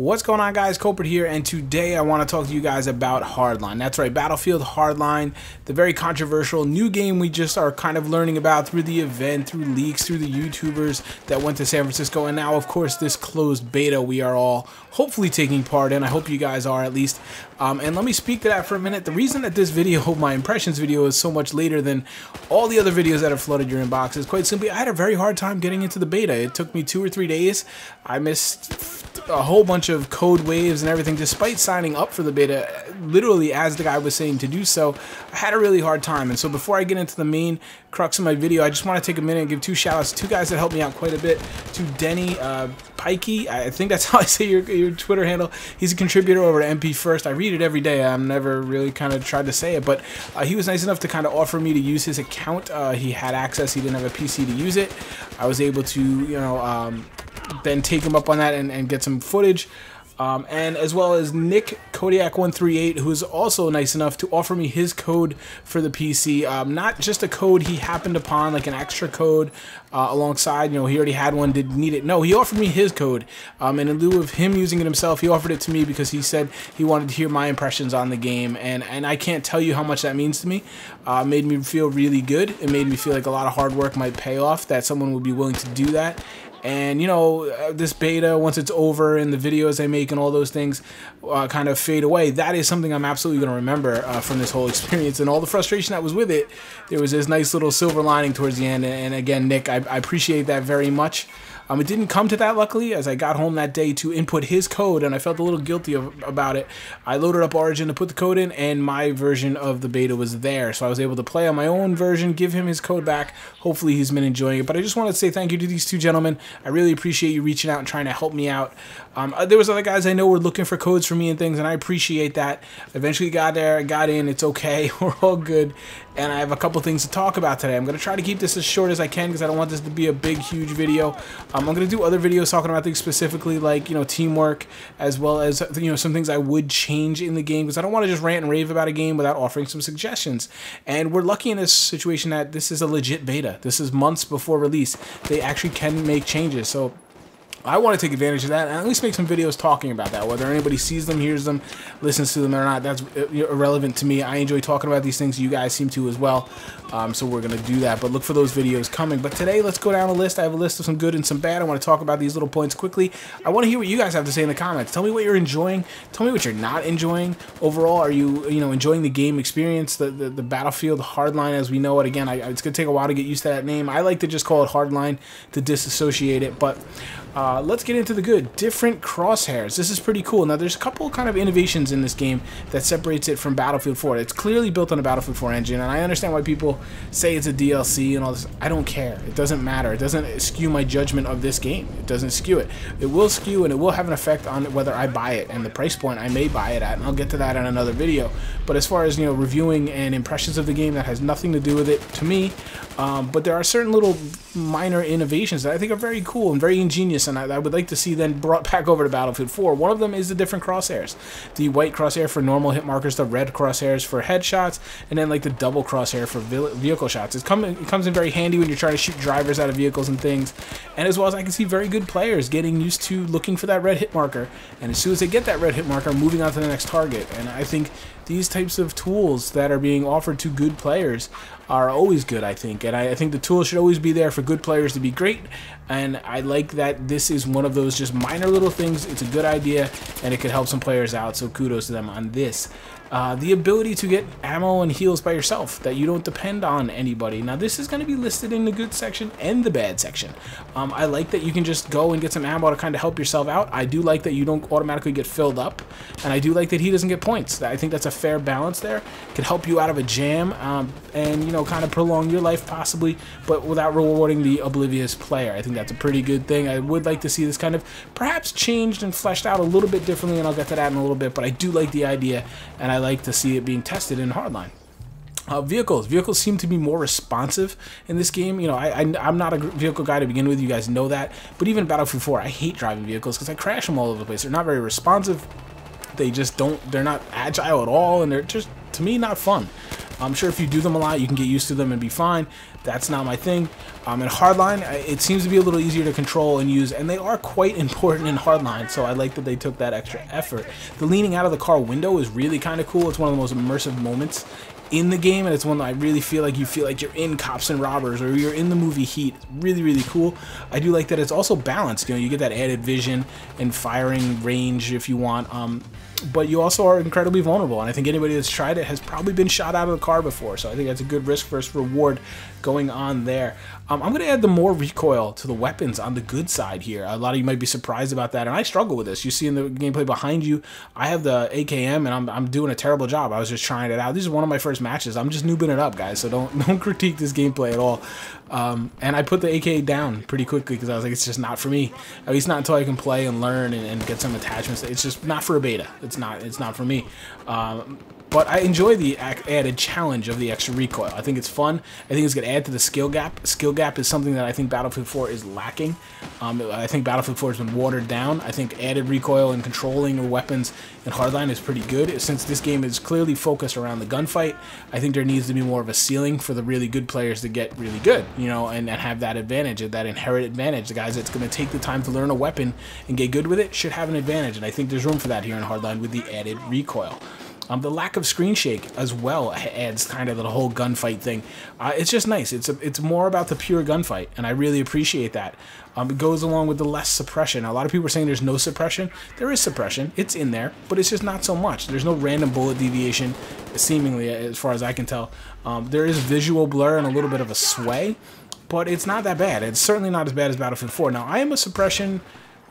What's going on, guys? Kulprit here, and today I want to talk to you guys about Hardline. That's right, Battlefield Hardline, the very controversial new game we just are kind of learning about through the event, through leaks, through the YouTubers that went to San Francisco, and now, of course, this closed beta we are all hopefully taking part in. I hope you guys are, at least. And let me speak to that for a minute. The reason that this video, my impressions video, is so much later than all the other videos that have flooded your inbox is quite simply I had a very hard time getting into the beta. It took me 2 or 3 days. I missed a whole bunch of code waves and everything despite signing up for the beta, literally as the guy was saying to do so. I had a really hard time. And so before I get into the main crux of my video, I just want to take a minute and give 2 shout outs to 2 guys that helped me out quite a bit. To Denny Pikey, I think that's how I say your Twitter handle. He's a contributor over to MP First. I read it every day. I'm never really kind of tried to say it, but he was nice enough to kind of offer me to use his account. He had access. He didn't have a PC to use it. I was able to, you know, then take him up on that and get some footage. And as well as Nick Kodiak138, who is also nice enough to offer me his code for the PC. Not just a code he happened upon, like an extra code alongside, you know, he already had one, didn't need it. No, he offered me his code, and in lieu of him using it himself, he offered it to me because he said he wanted to hear my impressions on the game, and I can't tell you how much that means to me. It made me feel really good. It made me feel like a lot of hard work might pay off, that someone would be willing to do that. And, you know, this beta, once it's over and the videos I make and all those things kind of fade away, that is something I'm absolutely going to remember from this whole experience. And all the frustration that was with it, there was this nice little silver lining towards the end. And again, Nick, I appreciate that very much. It didn't come to that, luckily, as I got home that day to input his code, and I felt a little guilty about it. I loaded up Origin to put the code in, and my version of the beta was there. So I was able to play on my own version, give him his code back. Hopefully he's been enjoying it. But I just wanted to say thank you to these 2 gentlemen. I really appreciate you reaching out and trying to help me out. There was other guys I know were looking for codes for me and things, and I appreciate that. Eventually got there, got in, it's okay, we're all good. And I have a couple things to talk about today. I'm going to try to keep this as short as I can because I don't want this to be a big, huge video. I'm going to do other videos talking about things specifically like, you know, teamwork, as well as, you know, some things I would change in the game, because I don't want to just rant and rave about a game without offering some suggestions. And we're lucky in this situation that this is a legit beta. This is months before release. They actually can make changes. So I want to take advantage of that and at least make some videos talking about that. Whether anybody sees them, hears them, listens to them or not, that's irrelevant to me. I enjoy talking about these things. You guys seem to as well. So we're going to do that. But look for those videos coming. But today, let's go down a list. I have a list of some good and some bad. I want to talk about these little points quickly. I want to hear what you guys have to say in the comments. Tell me what you're enjoying. Tell me what you're not enjoying. Overall, are you enjoying the game experience, the Battlefield Hardline as we know it? Again, it's going to take a while to get used to that name. I like to just call it Hardline to disassociate it. But let's get into the good. Different crosshairs. This is pretty cool. Now, there's a couple kind of innovations in this game that separates it from Battlefield 4. It's clearly built on a Battlefield 4 engine, and I understand why people say it's a DLC and all this. I don't care. It doesn't matter. It doesn't skew my judgment of this game. It doesn't skew it. It will skew, and it will have an effect on whether I buy it and the price point I may buy it at, and I'll get to that in another video. But as far as, you know, reviewing and impressions of the game, that has nothing to do with it to me. But there are certain little minor innovations that I think are very cool and very ingenious, and I would like to see then brought back over to Battlefield 4. One of them is the different crosshairs. The white crosshair for normal hit markers, the red crosshairs for headshots, and then like the double crosshair for vehicle shots. It comes in very handy when you're trying to shoot drivers out of vehicles and things. And as well as I can see very good players getting used to looking for that red hit marker, and as soon as they get that red hit marker, moving on to the next target. And I think these types of tools that are being offered to good players are always good, I think. And I think the tools should always be there for good players to be great. And I like that this is one of those just minor little things. It's a good idea, and it could help some players out, so kudos to them on this. The ability to get ammo and heals by yourself, that you don't depend on anybody. Now, this is going to be listed in the good section and the bad section. I like that you can just go and get some ammo to kind of help yourself out. I do like that you don't automatically get filled up, and I do like that he doesn't get points. I think that's a fair balance there. Could help you out of a jam, and, you know, kind of prolong your life possibly, but without rewarding the oblivious player. I think that's a pretty good thing. I would like to see this kind of perhaps changed and fleshed out a little bit differently, and I'll get to that in a little bit, but I do like the idea, and I like to see it being tested in Hardline. Vehicles seem to be more responsive in this game. You know, I'm not a vehicle guy to begin with. You guys know that. But even Battlefield 4, I hate driving vehicles because I crash them all over the place. They're not very responsive. They just don't. They're not agile at all, and they're just, to me, not fun. I'm sure if you do them a lot, you can get used to them and be fine. That's not my thing. In Hardline, it seems to be a little easier to control and use, and they are quite important in Hardline, so I like that they took that extra effort. The leaning out of the car window is really kind of cool. It's one of the most immersive moments in the game, and it's one that I really feel like you're in Cops and Robbers, or you're in the movie Heat. It's really, really cool. I do like that it's also balanced. You know, you get that added vision and firing range if you want, but you also are incredibly vulnerable, and I think anybody that's tried it has probably been shot out of the car before, so I think that's a good risk versus reward going on there. I'm going to add the more recoil to the weapons on the good side here. A lot of you might be surprised about that, and I struggle with this. You see in the gameplay behind you, I have the AKM, and I'm doing a terrible job. I was just trying it out. This is one of my first matches. I'm just noobing it up, guys, so don't critique this gameplay at all. And I put the AK down pretty quickly because I was like, it's just not for me. At least not until I can play and learn and get some attachments. It's just not for a beta. It's not for me. But I enjoy the added challenge of the extra recoil. I think it's fun. I think it's going to add to the skill gap. Skill gap is something that I think Battlefield 4 is lacking. I think Battlefield 4 has been watered down. I think added recoil and controlling of weapons in Hardline is pretty good. Since this game is clearly focused around the gunfight, I think there needs to be more of a ceiling for the really good players to get really good, you know, and have that advantage, that inherent advantage. The guys that's going to take the time to learn a weapon and get good with it should have an advantage, and I think there's room for that here in Hardline with the added recoil. The lack of screen shake as well adds kind of the whole gunfight thing. It's just nice. It's more about the pure gunfight, and I really appreciate that. It goes along with the less suppression. A lot of people are saying there's no suppression. There is suppression. It's in there, but it's just not so much. There's no random bullet deviation, seemingly, as far as I can tell. There is visual blur and a little bit of a sway, but it's not that bad. It's certainly not as bad as Battlefield 4. Now, I am a suppression...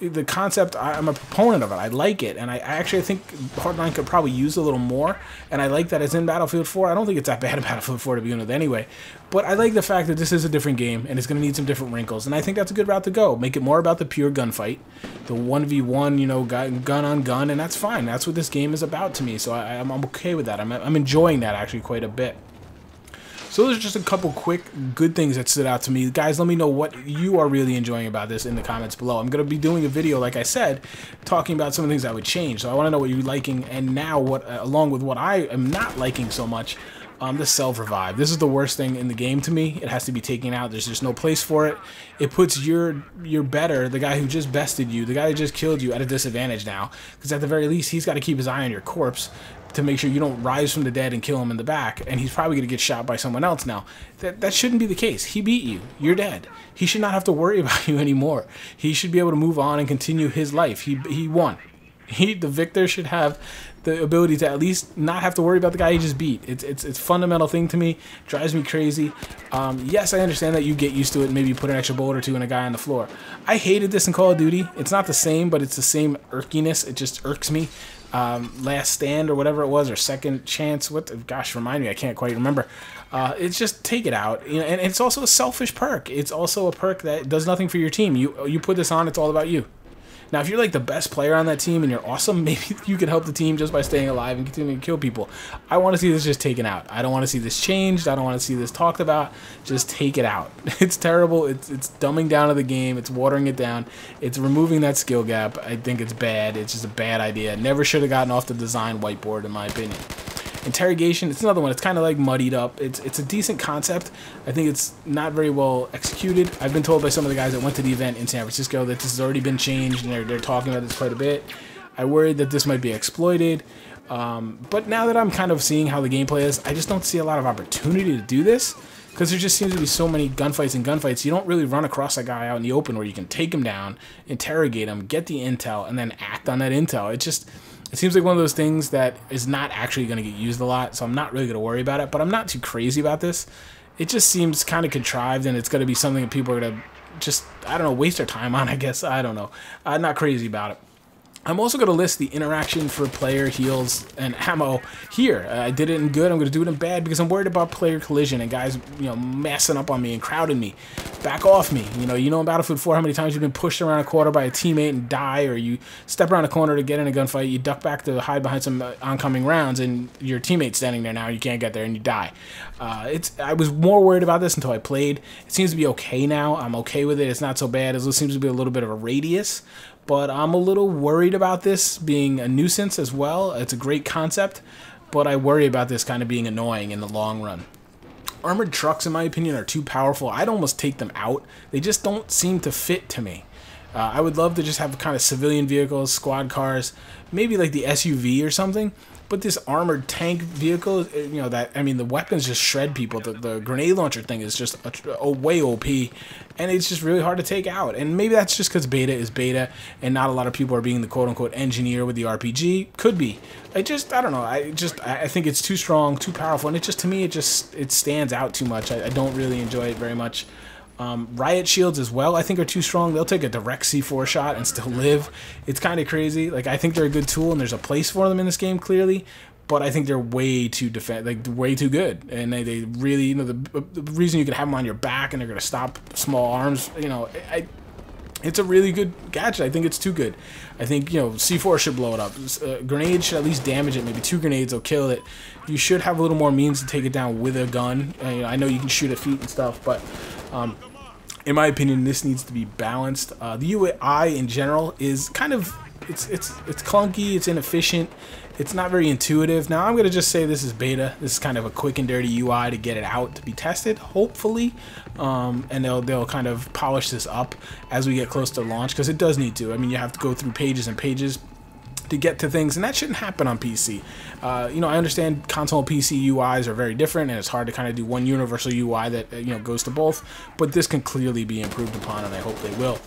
The concept, I'm a proponent of it. I like it, and I actually think Hardline could probably use a little more, and I like that it's in Battlefield 4. I don't think it's that bad in Battlefield 4 to begin with anyway, but I like the fact that this is a different game, and it's going to need some different wrinkles, and I think that's a good route to go. Make it more about the pure gunfight, the 1v1, you know, gun on gun, and that's fine. That's what this game is about to me, so I'm okay with that. I'm enjoying that actually quite a bit. So those are just a couple quick good things that stood out to me. Guys, let me know what you are really enjoying about this in the comments below. I'm going to be doing a video, like I said, talking about some of the things I would change. So I want to know what you're liking, and now what, along with what I am not liking so much, the self-revive. This is the worst thing in the game to me. It has to be taken out. There's just no place for it. It puts your better, the guy who just bested you, the guy who just killed you, at a disadvantage now. Because at the very least, he's got to keep his eye on your corpse to make sure you don't rise from the dead and kill him in the back, and he's probably going to get shot by someone else now. That shouldn't be the case. He beat you. You're dead. He should not have to worry about you anymore. He should be able to move on and continue his life. He won. The victor should have the ability to at least not have to worry about the guy he just beat. It's a fundamental thing to me. It drives me crazy. Yes, I understand that you get used to it. Maybe you put an extra bullet or two in a guy on the floor. I hated this in Call of Duty. It's not the same, but it's the same irkiness. It just irks me. Last Stand or whatever it was, or Second Chance. Gosh, remind me. I can't quite remember. It's just take it out. You know, and it's also a selfish perk. It's also a perk that does nothing for your team. You put this on, it's all about you. Now, if you're like the best player on that team and you're awesome, maybe you can help the team just by staying alive and continuing to kill people. I want to see this just taken out. I don't want to see this changed. I don't want to see this talked about. Just take it out. It's terrible. It's dumbing down to the game. It's watering it down. It's removing that skill gap. I think it's bad. It's just a bad idea. Never should have gotten off the design whiteboard, in my opinion. Interrogation, it's another one. It's kind of like muddied up. It's a decent concept. I think it's not very well executed. I've been told by some of the guys that went to the event in San Francisco that this has already been changed, and they're talking about this quite a bit. I worried that this might be exploited, but now that I'm kind of seeing how the gameplay is, I just don't see a lot of opportunity to do this, because there just seems to be so many gunfights. You don't really run across a guy out in the open where you can take him down, interrogate him, get the intel, and then act on that intel. It seems like one of those things that is not actually going to get used a lot, so I'm not really going to worry about it, but I'm not too crazy about this. It just seems kind of contrived, and it's going to be something that people are going to just, I don't know, waste their time on, I guess. I don't know. I'm not crazy about it. I'm also going to list the interaction for player heals and ammo here. I did it in good. I'm going to do it in bad because I'm worried about player collision and guys, you know, massing up on me and crowding me. Back off me. You know in Battlefield 4 how many times you've been pushed around a corner by a teammate and die, or you step around a corner to get in a gunfight, you duck back to hide behind some oncoming rounds, and your teammate's standing there now, and you can't get there, and you die. I was more worried about this until I played. It seems to be okay now. I'm okay with it. It's not so bad. It seems to be a little bit of a radius. But I'm a little worried about this being a nuisance as well. It's a great concept. but I worry about this kind of being annoying in the long run. Armored trucks, in my opinion, are too powerful. I'd almost take them out. They just don't seem to fit to me. I would love to just have kind of civilian vehicles, squad cars, maybe like the SUV or something. But this armored tank vehicle, you know, that, I mean, the weapons just shred people. The grenade launcher thing is just a way OP, and it's just really hard to take out. And maybe that's just because beta is beta, and not a lot of people are being the quote-unquote engineer with the RPG. Could be. I don't know. I think it's too strong, too powerful, and to me, it stands out too much. I don't really enjoy it very much. Riot shields as well, I think, are too strong. They'll take a direct C4 shot and still live. It's kind of crazy. Like, I think they're a good tool, and there's a place for them in this game, clearly. But I think they're way too way too good. And they really, you know, the reason you can have them on your back and they're gonna stop small arms, you know, it's a really good gadget. I think it's too good. I think, you know, C4 should blow it up. Grenades should at least damage it. Maybe 2 grenades will kill it. You should have a little more means to take it down with a gun. You know, I know you can shoot at feet and stuff, but in my opinion, this needs to be balanced. The UI in general is kind of, it's clunky, it's inefficient, it's not very intuitive. Now I'm gonna just say this is beta. This is kind of a quick and dirty UI to get it out to be tested, hopefully, and they'll kind of polish this up as we get close to launch, because it does need to. I mean, you have to go through pages and pages to get to things, and that shouldn't happen on PC. You know, I understand console and PC UIs are very different, and it's hard to kind of do one universal UI that, you know, goes to both, but this can clearly be improved upon, and I hope they will.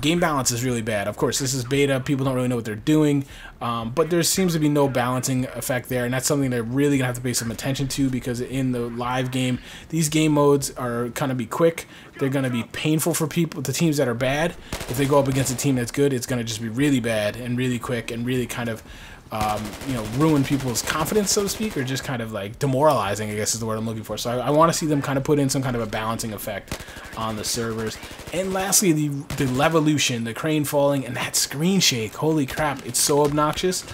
Game balance is really bad. Of course, this is beta. People don't really know what they're doing, but there seems to be no balancing effect there, and that's something they're really going to have to pay some attention to, because in the live game, these game modes are going to be quick. They're going to be painful for people, the teams that are bad. If they go up against a team that's good, it's going to just be really bad and really quick and really kind of you know, ruin people's confidence, so to speak, or just kind of like demoralizing, I guess is the word I'm looking for. So I want to see them kind of put in some kind of a balancing effect on the servers. And lastly, the Levolution, the crane falling, and that screen shake. Holy crap, it's so obnoxious.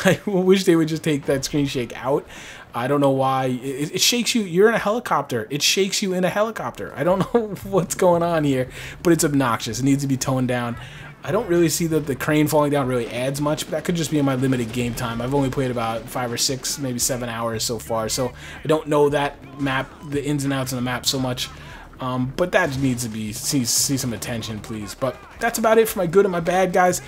I wish they would just take that screen shake out. I don't know why. It shakes you. You're in a helicopter. It shakes you in a helicopter. I don't know what's going on here, but it's obnoxious. It needs to be toned down. I don't really see that the crane falling down really adds much, but that could just be in my limited game time. I've only played about 5 or 6, maybe 7 hours so far, so I don't know that map, the ins and outs of the map so much. But that needs to be see some attention, please. But that's about it for my good and my bad, guys.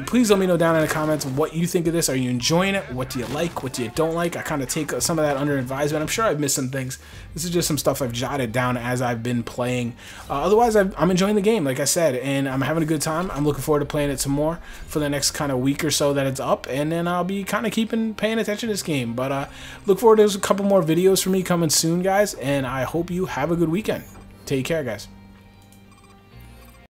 Please let me know down in the comments what you think of this. Are you enjoying it? What do you like? What do you don't like? I kind of take some of that under advisement. I'm sure I've missed some things. This is just some stuff I've jotted down as I've been playing. Otherwise, I'm enjoying the game, like I said, and I'm having a good time. I'm looking forward to playing it some more for the next kind of week or so that it's up, and then I'll be kind of paying attention to this game. But look forward to a couple more videos from me coming soon, guys, and I hope you have a good weekend. Take care, guys.